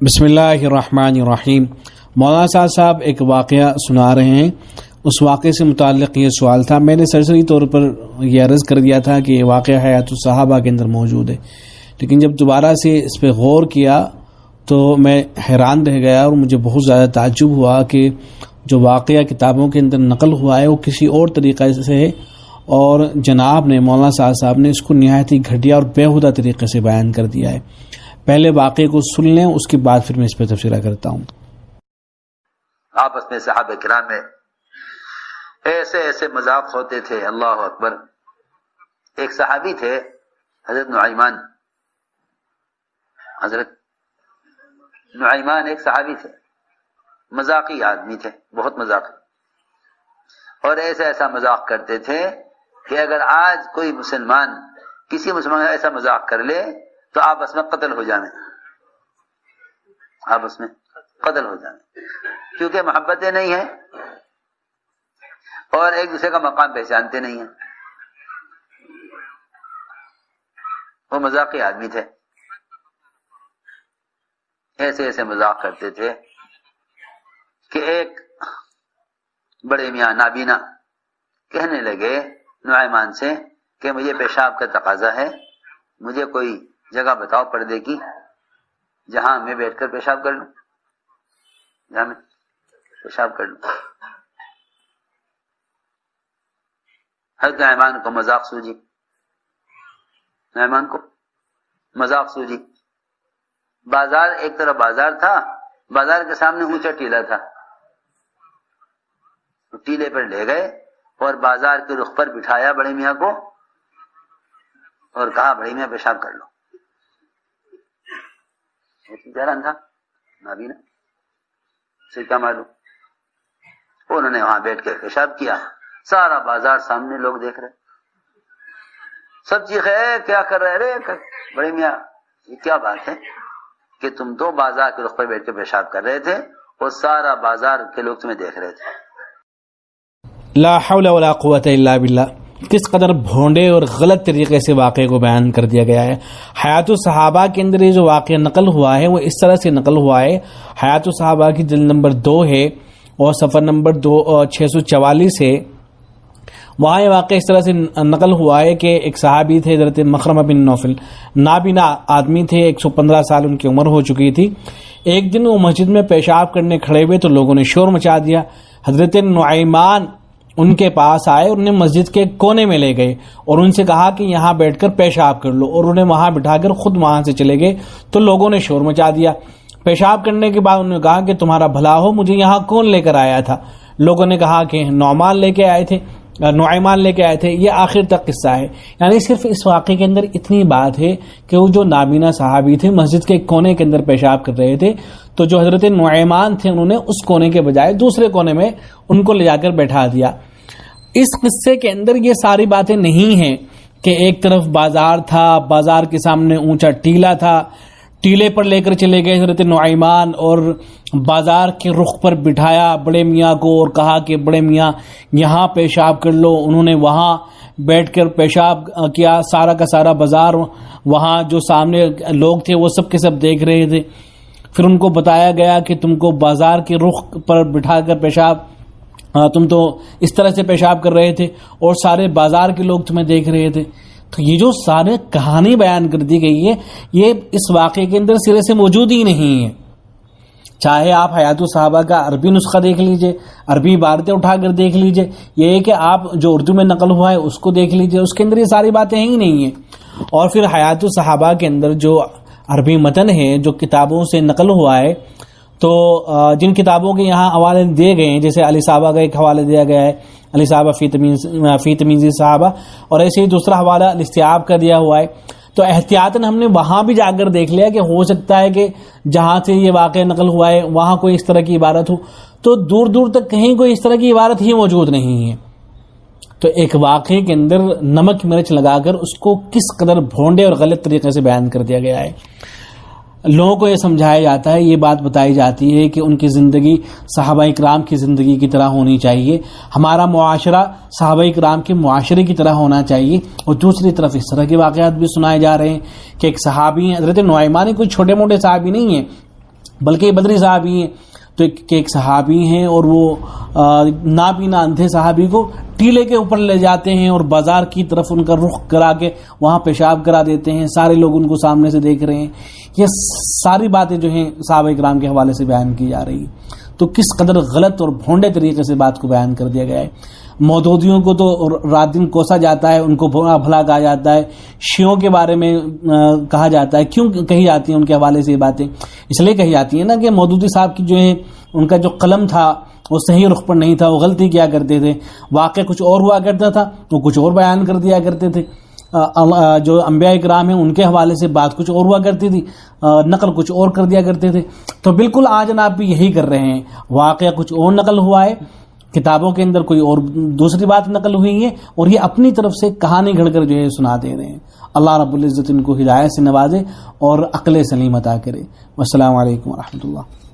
بسم اللہ الرحمن الرحیم۔ مولانا صاحب ایک واقعہ سنا رہے ہیں، اس واقعے سے متعلق یہ سوال تھا۔ میں نے سرسری طور پر یہ عرض کر دیا تھا کہ یہ واقعہ حیات الصحابہ کے اندر موجود ہے، لیکن جب دوبارہ سے اس پہ غور کیا تو میں حیران رہ گیا اور مجھے بہت زیادہ تعجب ہوا کہ جو واقعہ کتابوں کے اندر نقل ہوا ہے وہ کسی اور طریقے سے ہے، اور جناب نے مولانا صاحب نے اس کو نہایت ہی گھٹیا اور بیہودہ طریقے سے بیان کر دیا ہے۔ پہلے واقعے کو سن لیں، اس کے بعد پھر میں اس پہ تبصرہ کرتا ہوں۔ آپس میں صحابہ کرام میں ایسے ایسے مذاق ہوتے تھے، اللہ اکبر۔ ایک صحابی تھے حضرت نعیمان ایک صحابی تھے، مذاقی آدمی تھے، بہت مذاقی، اور ایسا مذاق کرتے تھے کہ اگر آج کوئی مسلمان کسی مسلمان ایسا مذاق کر لے تو آپس میں قتل ہو جانے، آپس میں قتل ہو جانے، کیونکہ محبتیں نہیں ہیں اور ایک دوسرے کا مقام پہچانتے نہیں ہیں۔ وہ مذاقی آدمی تھے، ایسے مذاق کرتے تھے کہ ایک بڑے میاں نابینا کہنے لگے نعیمان سے کہ مجھے پیشاب کا تقاضا ہے، مجھے کوئی جگہ بتاؤ پردے کی جہاں میں بیٹھ کر پیشاب کر لوں، جہاں میں پیشاب کر لوں۔ حضرت نعیمان کو مذاق سوجی، نعیمان کو مذاق سوجی۔ بازار، ایک طرف بازار تھا، بازار کے سامنے اونچا ٹیلا تھا، ٹیلے پر لے گئے اور بازار کے رخ پر بٹھایا بڑے میاں کو اور کہا بڑے میاں پیشاب کر لو۔ جہران تھا نابینا، سے کیا معلوم، انہوں نے وہاں بیٹھ کے پیشاب کیا، سارا بازار سامنے لوگ دیکھ رہے، سب چیخے کیا کر رہے رے بڑے میاں، یہ کیا بات ہے کہ تم دو بازار کے رخ پر بیٹھ کے پیشاب کر رہے تھے اور سارا بازار کے لوگ تمہیں دیکھ رہے تھے۔ لا حول ولا قوت الا باللہ، کس قدر بھونڈے اور غلط طریقے سے واقعے کو بیان کر دیا گیا ہے۔ حیات الصحابہ کے اندر یہ جو واقعہ نقل ہوا ہے وہ اس طرح سے نقل ہوا ہے۔ حیات الصحابہ کی جلد نمبر 2 ہے اور صفحہ نمبر 644 ہے۔ وہاں یہ واقعہ اس طرح سے نقل ہوا ہے کہ ایک صحابی تھے حضرت مخرمہ بن نوفل، نابینا آدمی تھے، 115 سال ان کی عمر ہو چکی تھی۔ ایک دن وہ مسجد میں پیشاب کرنے کھڑے ہوئے تو لوگوں نے شور مچا دیا۔ حضرت نعیمان ان کے پاس آئے اور انہیں مسجد کے کونے میں لے گئے اور ان سے کہا کہ یہاں بیٹھ کر پیشاب کر لو، اور انہیں وہاں بٹھا کر خود وہاں سے چلے گئے تو لوگوں نے شور مچا دیا۔ پیشاب کرنے کے بعد انہوں نے کہا کہ تمہارا بھلا ہو، مجھے یہاں کون لے کر آیا تھا؟ لوگوں نے کہا کہ نعیمان لے کے آئے تھے۔ یہ آخر تک قصہ ہے، یعنی صرف اس واقعے کے اندر اتنی بات ہے کہ وہ جو نابینا صحابی تھے مسجد کے کونے کے اندر پیشاب کر رہے تھے، تو جو حضرت نعیمان تھے انہوں نے اس کونے کے بجائے دوسرے کونے میں ان کو لے جا کر بیٹھا دیا۔ اس قصے کے اندر یہ ساری باتیں نہیں ہیں کہ ایک طرف بازار تھا، بازار کے سامنے اونچا ٹیلا تھا، ٹیلے پر لے کر چلے گئے حضرت نعیمان اور بازار کے رخ پر بٹھایا بڑے میاں کو اور کہا کہ بڑے میاں یہاں پیشاب کر لو۔ انہوں نے وہاں بیٹھ کر پیشاب کیا، سارا کا سارا بازار، وہاں جو سامنے لوگ تھے وہ سب کے سب دیکھ رہے تھے۔ پھر ان کو بتایا گیا کہ تم کو بازار کے رخ پر بٹھا کر پیشاب، تم تو اس طرح سے پیشاب کر رہے تھے اور سارے بازار کے لوگ تمہیں دیکھ رہے تھے۔ تو یہ جو سارے کہانی بیان کر دی گئی ہے یہ اس واقعے کے اندر سرے سے موجود ہی نہیں ہے۔ چاہے آپ حیات الصحابہ کا عربی نسخہ دیکھ لیجئے، عربی عبارتیں اٹھا کر دیکھ لیجئے، یہ ہے کہ آپ جو اردو میں نقل ہوا ہے اس کو دیکھ لیجئے، اس کے اندر یہ ساری باتیں ہی نہیں ہیں۔ اور پھر حیات الصحابہ کے اندر جو عربی متن ہے جو کتابوں سے نقل ہوا ہے، تو جن کتابوں کے یہاں حوالے دیے گئے ہیں، جیسے علی صحابہ کا ایک حوالہ دیا گیا ہے، علی صحابہ فی تمیز صحابہ، اور ایسے ہی دوسرا حوالہ الاستیعاب کا دیا ہوا ہے، تو احتیاطاً ہم نے وہاں بھی جا کر دیکھ لیا کہ ہو سکتا ہے کہ جہاں سے یہ واقعہ نقل ہوا ہے وہاں کوئی اس طرح کی عبارت ہو، تو دور دور تک کہیں کوئی اس طرح کی عبارت ہی موجود نہیں ہے۔ تو ایک واقعے کے اندر نمک مرچ لگا کر اس کو کس قدر بھونڈے اور غلط طریقے سے بیان کر دیا گیا ہے۔ لوگوں کو یہ سمجھایا جاتا ہے، یہ بات بتائی جاتی ہے کہ ان کی زندگی صحابہ کرام کی زندگی کی طرح ہونی چاہیے، ہمارا معاشرہ صحابہ کرام کے معاشرے کی طرح ہونا چاہیے، اور دوسری طرف اس طرح کے واقعات بھی سنائے جا رہے ہیں کہ ایک صحابی ہیں، حضرت نعیمان کوئی چھوٹے موٹے صحابی نہیں ہیں، بلکہ یہ بدری صحابی ہیں تو ایک صحابی ہیں اور وہ نابینا اندھے صحابی کو ٹیلے کے اوپر لے جاتے ہیں اور بازار کی طرف ان کا رخ کرا کے وہاں پیشاب کرا دیتے ہیں، سارے لوگ ان کو سامنے سے دیکھ رہے ہیں. یہ ساری باتیں جو ہیں صحابہ کرام کے حوالے سے بیان کی جا رہی ہیں. تو کس قدر غلط اور بھونڈے طریقے سے بات کو بیان کر دیا گیا ہے. مودودیوں کو تو رات دن کوسا جاتا ہے، ان کو بھلا کہا جاتا ہے، شیعوں کے بارے میں کہا جاتا ہے. کیوں کہی جاتی ہیں ان کے حوالے سے یہ باتیں؟ اس لیے کہی جاتی ہیں نا کہ مودودی صاحب کی جو ہے ان کا جو قلم تھا وہ صحیح رخ پر نہیں تھا، وہ غلطی کیا کرتے تھے، واقعہ کچھ اور ہوا کرتا تھا وہ کچھ اور بیان کر دیا کرتے تھے. جو انبیاء کرام ہیں ان کے حوالے سے بات کچھ اور ہوا کرتی تھی، نقل کچھ اور کر دیا کرتے تھے. تو بالکل آج جناب بھی یہی کر رہے ہیں، واقعہ کچھ اور نقل ہوا ہے، کتابوں کے اندر کوئی اور دوسری بات نقل ہوئی ہے، اور یہ اپنی طرف سے کہانی گھڑ کر جو ہے سنا دے رہے ہیں. اللہ رب العزت ان کو ہدایت سے نوازے اور عقل سلیم عطا کرے. والسلام علیکم ورحمۃ اللہ.